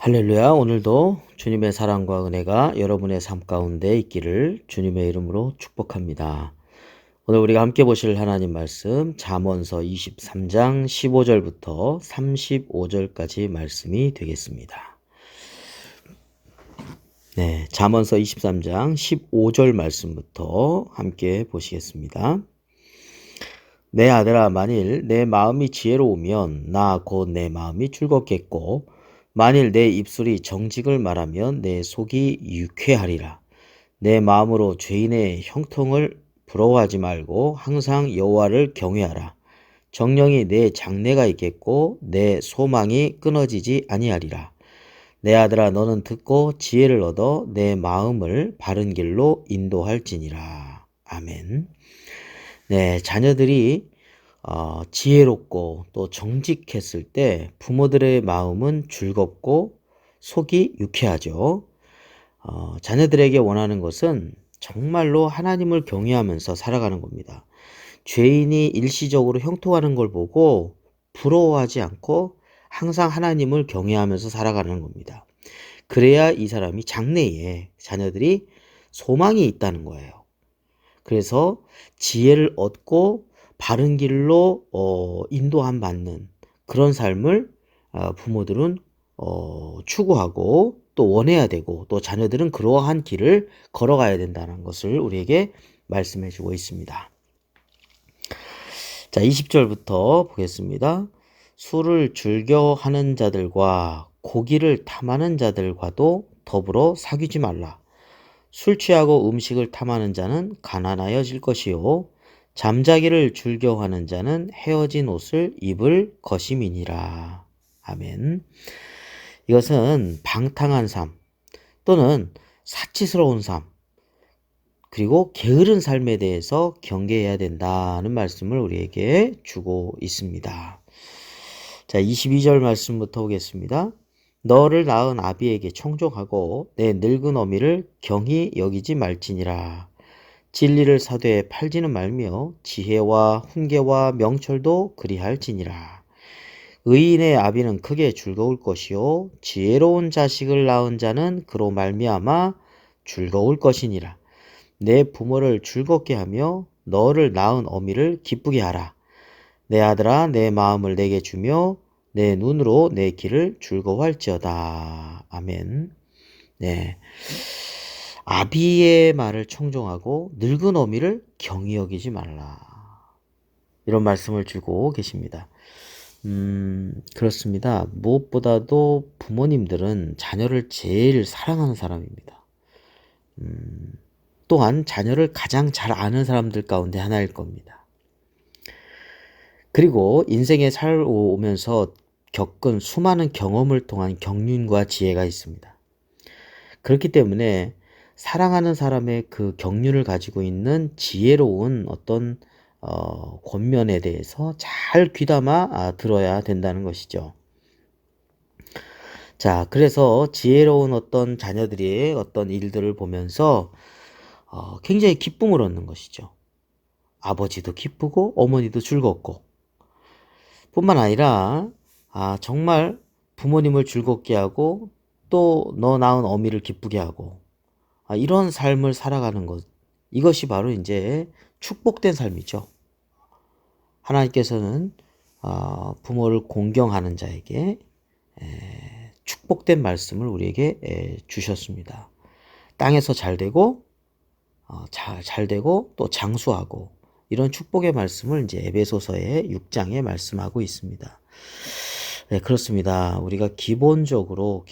할렐루야. 오늘도 주님의 사랑과 은혜가 여러분의 삶 가운데 있기를 주님의 이름으로 축복합니다. 오늘 우리가 함께 보실 하나님 말씀 잠언서 23장 15절부터 35절까지 말씀이 되겠습니다. 네, 잠언서 23장 15절 말씀부터 함께 보시겠습니다. 내 아들아, 만일 내 마음이 지혜로우면 나 곧 내 마음이 즐겁겠고, 만일 내 입술이 정직을 말하면 내 속이 유쾌하리라. 내 마음으로 죄인의 형통을 부러워하지 말고 항상 여호와를 경외하라. 정령이 내 장래가 있겠고 내 소망이 끊어지지 아니하리라. 내 아들아, 너는 듣고 지혜를 얻어 내 마음을 바른 길로 인도할지니라. 아멘. 네, 자녀들이 지혜롭고 또 정직했을 때 부모들의 마음은 즐겁고 속이 유쾌하죠. 자녀들에게 원하는 것은 정말로 하나님을 경외하면서 살아가는 겁니다. 죄인이 일시적으로 형통하는 걸 보고 부러워하지 않고 항상 하나님을 경외하면서 살아가는 겁니다. 그래야 이 사람이 장래에 자녀들이 소망이 있다는 거예요. 그래서 지혜를 얻고 바른 길로 인도함 받는 그런 삶을 부모들은 추구하고 또 원해야 되고, 또 자녀들은 그러한 길을 걸어가야 된다는 것을 우리에게 말씀해 주고 있습니다. 자, 20절부터 보겠습니다. 술을 즐겨 하는 자들과 고기를 탐하는 자들과도 더불어 사귀지 말라. 술 취하고 음식을 탐하는 자는 가난하여질 것이요, 잠자기를 즐겨하는 자는 헤어진 옷을 입을 것임이니라. 아멘. 이것은 방탕한 삶 또는 사치스러운 삶, 그리고 게으른 삶에 대해서 경계해야 된다는 말씀을 우리에게 주고 있습니다. 자, 22절 말씀부터 보겠습니다. 너를 낳은 아비에게 청종하고 내 늙은 어미를 경히 여기지 말지니라. 진리를 사되에 팔지는 말며 지혜와 훈계와 명철도 그리할지니라. 의인의 아비는 크게 즐거울 것이요 지혜로운 자식을 낳은 자는 그로 말미암아 즐거울 것이니라. 내 부모를 즐겁게 하며 너를 낳은 어미를 기쁘게 하라. 내 아들아, 내 마음을 내게 주며 내 눈으로 내 길을 즐거워할지어다. 아멘. 네. 아비의 말을 청종하고 늙은 어미를 경히 여기지 말라. 이런 말씀을 주고 계십니다. 그렇습니다. 무엇보다도 부모님들은 자녀를 제일 사랑하는 사람입니다. 또한 자녀를 가장 잘 아는 사람들 가운데 하나일 겁니다. 그리고 인생에 살아오면서 겪은 수많은 경험을 통한 경륜과 지혜가 있습니다. 그렇기 때문에 사랑하는 사람의 그 경륜을 가지고 있는 지혜로운 어떤 권면에 대해서 잘 귀담아 들어야 된다는 것이죠. 자, 그래서 지혜로운 어떤 자녀들의 어떤 일들을 보면서 굉장히 기쁨을 얻는 것이죠. 아버지도 기쁘고 어머니도 즐겁고, 뿐만 아니라 정말 부모님을 즐겁게 하고 또 너 낳은 어미를 기쁘게 하고, 이런 삶을 살아가는 것, 이것이 바로 이제 축복된 삶이죠. 하나님께서는 부모를 공경하는 자에게 축복된 말씀을 우리에게 주셨습니다. 땅에서 잘되고 잘되고 또 장수하고, 이런 축복의 말씀을 이제 에베소서의 6장에 말씀하고 있습니다. 네, 그렇습니다. 우리가 기본적으로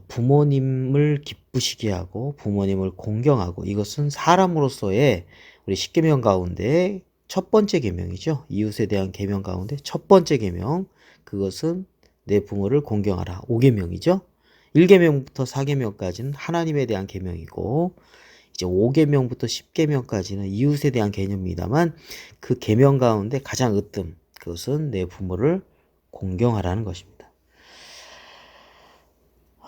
부모님을 기쁘시게 하고 부모님을 공경하고, 이것은 사람으로서의 우리 10계명 가운데 첫 번째 계명이죠. 이웃에 대한 계명 가운데 첫 번째 계명, 그것은 내 부모를 공경하라. 5계명이죠. 1계명부터 4계명까지는 하나님에 대한 계명이고, 이제 5계명부터 10계명까지는 이웃에 대한 개념입니다만, 그 계명 가운데 가장 으뜸, 그것은 내 부모를 공경하라는 것입니다.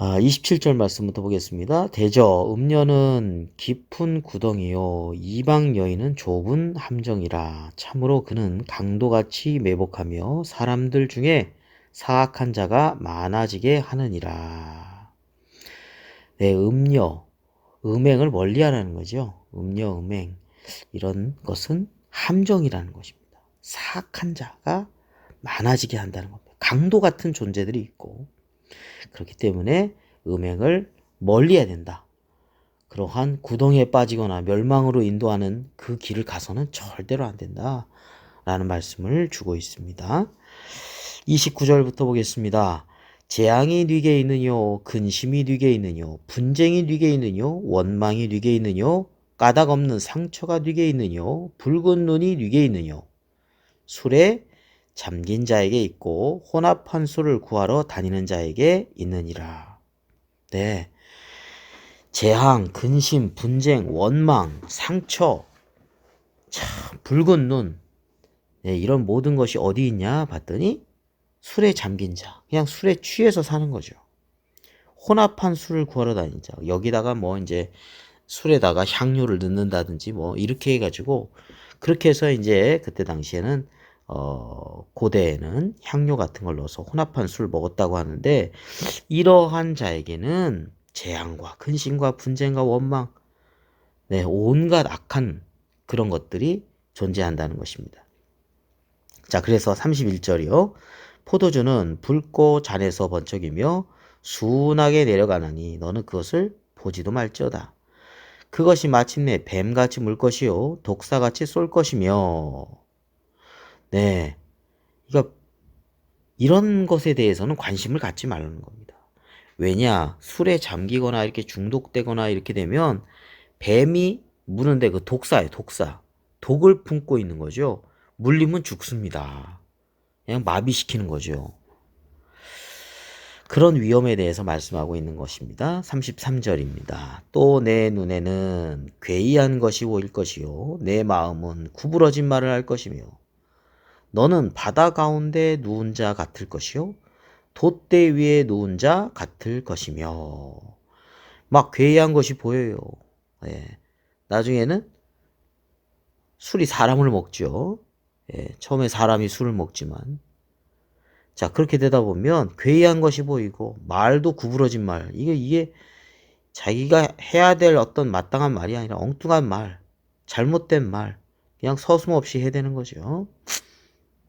27절 말씀부터 보겠습니다. 대저 음녀는 깊은 구덩이요 이방 여인은 좁은 함정이라. 참으로 그는 강도같이 매복하며 사람들 중에 사악한 자가 많아지게 하느니라. 네, 음행을 멀리하라는 거죠. 음행 이런 것은 함정이라는 것입니다. 사악한 자가 많아지게 한다는 겁니다. 강도 같은 존재들이 있고 그렇기 때문에 음행을 멀리해야 된다. 그러한 구덩이에 빠지거나 멸망으로 인도하는 그 길을 가서는 절대로 안 된다. 라는 말씀을 주고 있습니다. 29절부터 보겠습니다. 재앙이 네게 있느뇨, 근심이 네게 있느뇨, 분쟁이 네게 있느뇨, 원망이 네게 있느뇨, 까닭 없는 상처가 네게 있느뇨, 붉은 눈이 네게 있느뇨. 술에 잠긴 자에게 있고 혼합한 술을 구하러 다니는 자에게 있느니라. 네, 재앙, 근심, 분쟁, 원망, 상처, 참 붉은 눈, 네, 이런 모든 것이 어디 있냐 봤더니 술에 잠긴 자, 그냥 술에 취해서 사는 거죠. 혼합한 술을 구하러 다니는 자, 여기다가 뭐 이제 술에다가 향료를 넣는다든지 뭐 이렇게 해가지고 그렇게 해서 이제 그때 당시에는 고대에는 향료 같은 걸 넣어서 혼합한 술을 먹었다고 하는데 이러한 자에게는 재앙과 근심과 분쟁과 원망, 네, 온갖 악한 그런 것들이 존재한다는 것입니다. 자, 그래서 31절이요. 포도주는 붉고 잔에서 번쩍이며 순하게 내려가느니 너는 그것을 보지도 말지어다. 그것이 마침내 뱀같이 물 것이요 독사같이 쏠 것이며. 네, 그러니까 이런 것에 대해서는 관심을 갖지 말라는 겁니다. 왜냐? 술에 잠기거나 이렇게 중독되거나 이렇게 되면 뱀이 무는데 그 독사예요, 독사. 독을 품고 있는 거죠. 물리면 죽습니다. 그냥 마비시키는 거죠. 그런 위험에 대해서 말씀하고 있는 것입니다. 33절입니다. 또 내 눈에는 괴이한 것이 보일 것이요 내 마음은 구부러진 말을 할 것이며 너는 바다 가운데 누운 자 같을 것이요 돛대 위에 누운 자 같을 것이며. 막 괴이한 것이 보여요. 예. 나중에는 술이 사람을 먹죠. 예. 처음에 사람이 술을 먹지만 자, 그렇게 되다 보면 괴이한 것이 보이고 말도 구부러진 말. 이게 자기가 해야 될 어떤 마땅한 말이 아니라 엉뚱한 말, 잘못된 말, 그냥 서슴없이 해야 되는 거죠.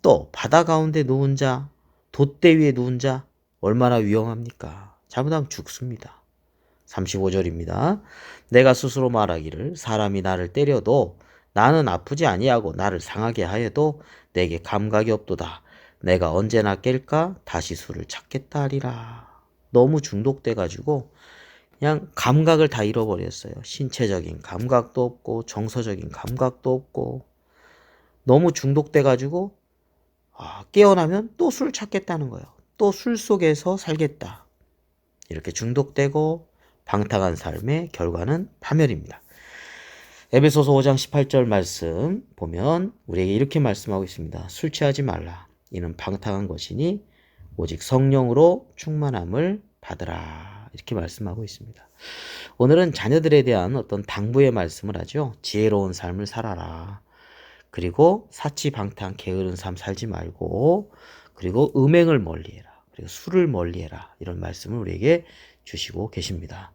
또 바다 가운데 누운 자, 돛대 위에 누운 자 얼마나 위험합니까? 잘못하면 죽습니다. 35절입니다. 내가 스스로 말하기를 사람이 나를 때려도 나는 아프지 아니하고 나를 상하게 하여도 내게 감각이 없도다. 내가 언제나 깰까 다시 술을 찾겠다 하리라. 너무 중독돼가지고 그냥 감각을 다 잃어버렸어요. 신체적인 감각도 없고 정서적인 감각도 없고 너무 중독돼가지고 깨어나면 또 술 찾겠다는 거예요. 또 술 속에서 살겠다. 이렇게 중독되고 방탕한 삶의 결과는 파멸입니다. 에베소서 5장 18절 말씀 보면 우리에게 이렇게 말씀하고 있습니다. 술 취하지 말라. 이는 방탕한 것이니 오직 성령으로 충만함을 받으라. 이렇게 말씀하고 있습니다. 오늘은 자녀들에 대한 어떤 당부의 말씀을 하죠. 지혜로운 삶을 살아라. 그리고 사치방탕 게으른 삶 살지 말고 그리고 음행을 멀리해라. 그리고 술을 멀리해라. 이런 말씀을 우리에게 주시고 계십니다.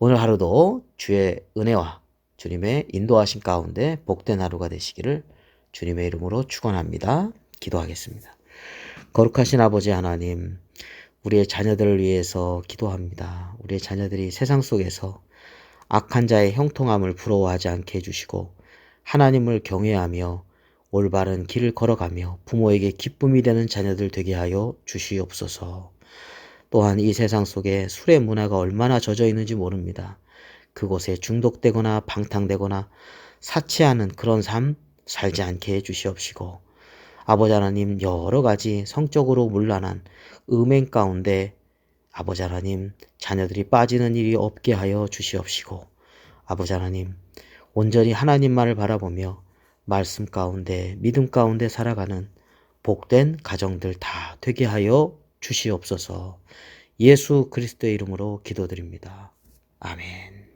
오늘 하루도 주의 은혜와 주님의 인도하신 가운데 복된 하루가 되시기를 주님의 이름으로 축원합니다. 기도하겠습니다. 거룩하신 아버지 하나님, 우리의 자녀들을 위해서 기도합니다. 우리의 자녀들이 세상 속에서 악한 자의 형통함을 부러워하지 않게 해주시고 하나님을 경외하며 올바른 길을 걸어가며 부모에게 기쁨이 되는 자녀들 되게 하여 주시옵소서. 또한 이 세상 속에 술의 문화가 얼마나 젖어 있는지 모릅니다. 그곳에 중독되거나 방탕되거나 사치하는 그런 삶 살지 않게 해주시옵시고 아버지 하나님 여러 가지 성적으로 문란한 음행 가운데 아버지 하나님 자녀들이 빠지는 일이 없게 하여 주시옵시고 아버지 하나님 온전히 하나님만을 바라보며 말씀 가운데 믿음 가운데 살아가는 복된 가정들 다 되게 하여 주시옵소서. 예수 그리스도의 이름으로 기도드립니다. 아멘.